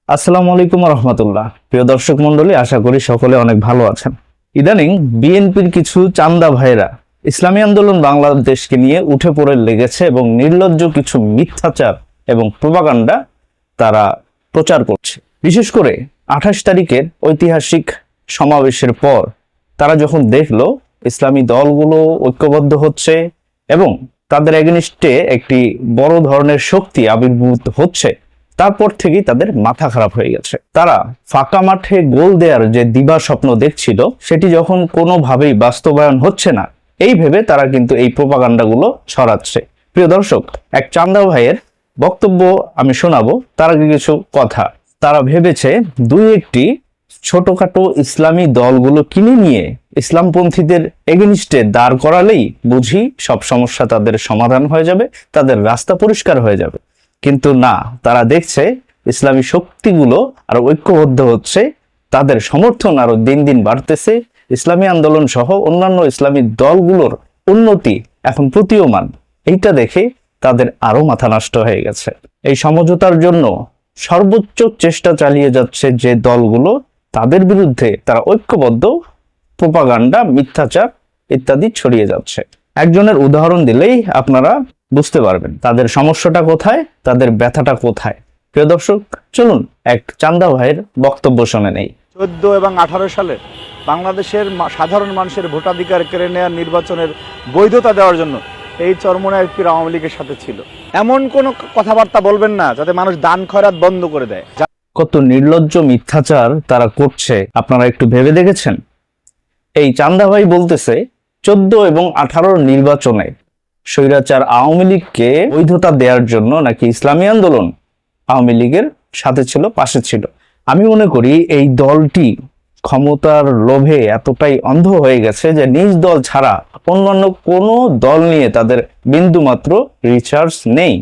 আসসালামু আলাইকুম রহমতুল্লাহ। প্রিয় দর্শক মন্ডলী, আশা করি সকলে অনেক ভালো আছেন। ইদানিং বিএনপির কিছু চান্দা ভাইরা ইসলামী আন্দোলন বাংলাদেশকে নিয়ে উঠে পড়ে লেগেছে এবং নির্লজ্জ কিছু মিথ্যাচার এবং প্রপাগান্ডা তারা প্রচার করছে। বিশেষ করে 28 তারিখের ঐতিহাসিক সমাবেশের পর তারা যখন দেখলো ইসলামী দলগুলো ঐক্যবদ্ধ হচ্ছে এবং তাদের এগেনিস্টে একটি বড় ধরনের শক্তি আবির্ভূত হচ্ছে, তারপর থেকেই তাদের মাথা খারাপ হয়ে গেছে। তারা ফাঁকা মাঠে গোল দেওয়ার যে দিবা স্বপ্ন দেখছিল, সেটি যখন কোনোভাবেই বাস্তবায়ন হচ্ছে না, এই ভেবে তারা কিন্তু এই প্রপাগান্ডাগুলো ছড়াচ্ছে। প্রিয় দর্শক, এক চান্দা ভাইয়ের বক্তব্য আমি শোনাবো। তার আগে কিছু কথা। তারা ভেবেছে দুই একটি ছোটখাটো ইসলামী দলগুলো কিনে নিয়ে ইসলামপন্থীদের এগেনিস্টে দাঁড় করালেই বুঝি সব সমস্যা তাদের সমাধান হয়ে যাবে, তাদের রাস্তা পরিষ্কার হয়ে যাবে। কিন্তু না, তারা দেখছে ইসলামী শক্তিগুলো আরো ঐক্যবদ্ধ হচ্ছে, তাদের সমর্থন আরো দিন দিন বাড়তেছে, ইসলামী আন্দোলন সহ অন্যান্য ইসলামী দলগুলোর উন্নতি এখন প্রতীয়মান। এইটা দেখে তাদের আরো মাথা নষ্ট হয়ে গেছে। এই সমঝোতার জন্য সর্বোচ্চ চেষ্টা চালিয়ে যাচ্ছে যে দলগুলো, তাদের বিরুদ্ধে তারা ঐক্যবদ্ধ প্রপাগান্ডা, মিথ্যাচার ইত্যাদি ছড়িয়ে যাচ্ছে। একজনের উদাহরণ দিলেই আপনারা বুঝতে পারবেন তাদের সমস্যাটা কোথায়, তাদের ব্যথাটা কোথায়। প্রিয় দর্শক, চলুন এক চান্দা ভাইয়ের বক্তব্য শুনে নেই। 14 এবং 18 সালে বাংলাদেশের সাধারণ মানুষের ভোটাধিকার কেড়ে নেওয়ার নির্বাচনের বৈধতা দেওয়ার জন্য এই চরমনায় পীর আওয়ামী লীগের সাথে ছিল। এমন কোনো কথাবার্তা বলবেন না যাতে মানুষ দান খয়রাত বন্ধ করে দেয়। কত নির্লজ্জ মিথ্যাচার তারা করছে আপনারা একটু ভেবে দেখেছেন? এই চান্দা ভাই বলতেছে 14 এবং 18 নির্বাচনে স্বৈরাচার আওয়ামী লীগকে বৈধতা দেওয়ার জন্য নাকি ইসলামী আন্দোলন আওয়ামী লীগের সাথে ছিল, পাশে ছিল। আমি মনে করি এই দলটি ক্ষমতার লোভে এতটাই অন্ধ হয়ে গেছে যে নিজ দল ছাড়া অন্যান্য কোনো দল নিয়ে তাদের বিন্দুমাত্র রিসার্চ নেই,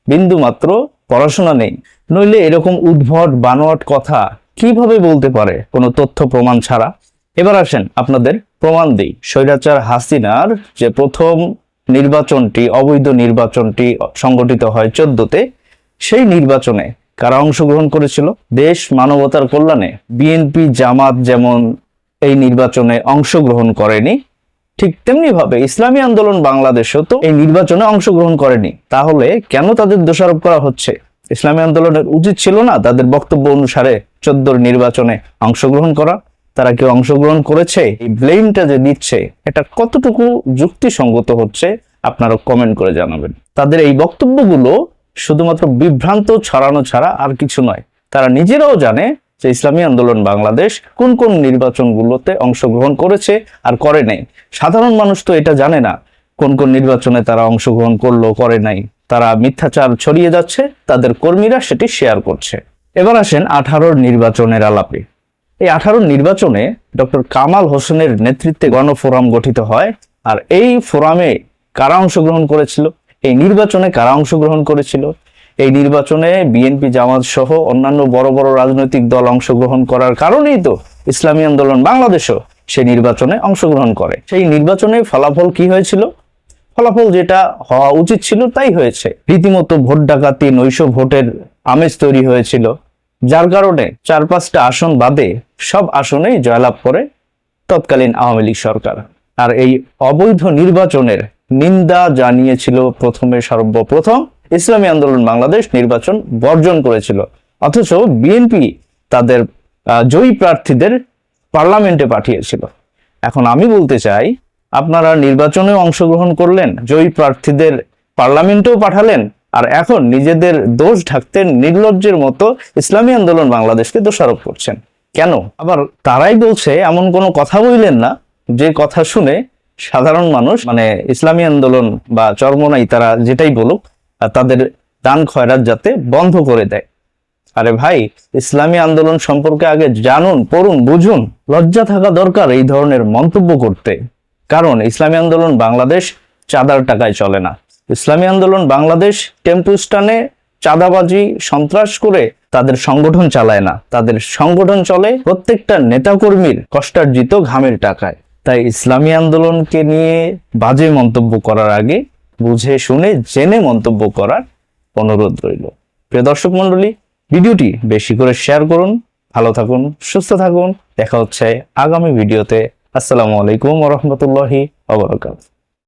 বিন্দুমাত্র পড়াশোনা নেই। নইলে এরকম উদ্ভট বানোয়াট কথা কিভাবে বলতে পারে কোনো তথ্য প্রমাণ ছাড়া? এবার আসেন আপনাদের প্রমাণ দিই। স্বৈরাচার হাসিনার যে প্রথম নির্বাচনটি, অবৈধ নির্বাচনটি সংগঠিত হয় 14তে, সেই নির্বাচনে কারা অংশগ্রহণ করেছিল? দেশ মানবতার কল্যাণে বিএনপি জামাত যেমন এই নির্বাচনে অংশগ্রহণ করেনি, ঠিক তেমনি ভাবে ইসলামী আন্দোলন বাংলাদেশও তো এই নির্বাচনে অংশগ্রহণ করেনি। তাহলে কেন তাদের দোষারোপ করা হচ্ছে? ইসলামী আন্দোলনের উচিত ছিল না তাদের বক্তব্য অনুসারে 14 নির্বাচনে অংশগ্রহণ করা? তারা কেউ অংশগ্রহণ করেছে? এই ব্লেমটা যে দিচ্ছে, এটা কতটুকু যুক্তিসঙ্গত হচ্ছে আপনারা কমেন্ট করে জানাবেন। তাদের এই বক্তব্যগুলো শুধুমাত্র বিভ্রান্ত ছড়ানো ছাড়া আর কিছু নয়। তারা নিজেরাও জানে যে ইসলামী আন্দোলন বাংলাদেশ কোন কোন নির্বাচনগুলোতে অংশগ্রহণ করেছে আর করে নাই। সাধারণ মানুষ তো এটা জানে না কোন কোন নির্বাচনে তারা অংশগ্রহণ করলো, করে নাই। তারা মিথ্যাচার ছড়িয়ে যাচ্ছে, তাদের কর্মীরা সেটি শেয়ার করছে। এবার আসেন 18 নির্বাচনের আলাপে। এই 18 নির্বাচনে ডক্টর কামাল হোসেনের নেতৃত্বে গণফোরাম গঠিত হয়। আর এই ফোরামে কারা অংশগ্রহণ করেছিল? এই নির্বাচনে কারা অংশগ্রহণ করেছিল? এই নির্বাচনে বিএনপি জামাত সহ অন্যান্য বড় বড় রাজনৈতিক দল অংশগ্রহণ করার কারণেই তো ইসলামী আন্দোলন বাংলাদেশও সেই নির্বাচনে অংশগ্রহণ করে। সেই নির্বাচনে ফলাফল কি হয়েছিল? ফলাফল যেটা হওয়া উচিত ছিল তাই হয়েছে। রীতিমতো ভোট ডাকাতি, নৈশ ভোটের আমেজ তৈরি হয়েছিল, যার কারণে 4-5টা আসন বাদে সব আসনেই জয়লাভ করে তৎকালীন আওয়ামী লীগ সরকার। আর এই অবৈধ নির্বাচনের নিন্দা জানিয়েছিল সর্বপ্রথম ইসলামী আন্দোলন বাংলাদেশ, নির্বাচন বর্জন করেছিল। অথচ বিএনপি তাদের জয়ী প্রার্থীদের পার্লামেন্টে পাঠিয়েছিল। এখন আমি বলতে চাই, আপনারা নির্বাচনেও অংশগ্রহণ করলেন, জয়ী প্রার্থীদের পার্লামেন্টেও পাঠালেন, আর এখন নিজেদের দোষ ঢাকতে নির্লজ্জের মতো ইসলামী আন্দোলন বাংলাদেশকে দোষারোপ করছেন কেন? আবার তারাই বলছে এমন কোনো কথা বললেন না যে কথা শুনে সাধারণ মানুষ, মানে ইসলামী আন্দোলন বা চরমনাই, তারা যেটাই বলুক, তাদের দান খয়রাত যাতে বন্ধ করে দেয়। আরে ভাই, ইসলামী আন্দোলন সম্পর্কে আগে জানুন, পড়ুন, বুঝুন। লজ্জা থাকা দরকার এই ধরনের মন্তব্য করতে। কারণ ইসলামী আন্দোলন বাংলাদেশ চাঁদার টাকায় চলে না। ইসলামী আন্দোলন বাংলাদেশ টেম্পু স্ট্যান্ডে চাঁদাবাজি, সন্ত্রাস করে তাদের সংগঠন চালায় না। তাদের সংগঠন চলে প্রত্যেকটা নেতাকর্মীর কষ্টার্জিত ঘামের টাকায়। তাই ইসলামী আন্দোলনকে নিয়ে বাজে মন্তব্য করার আগে বুঝে শুনে জেনে মন্তব্য করার অনুরোধ রইল। প্রিয় দর্শক মন্ডলী, ভিডিওটি বেশি করে শেয়ার করুন। ভালো থাকুন, সুস্থ থাকুন। দেখা হচ্ছে আগামী ভিডিওতে। আসসালামু আলাইকুম ওয়া রাহমাতুল্লাহি ওয়া বারাকাতুহু।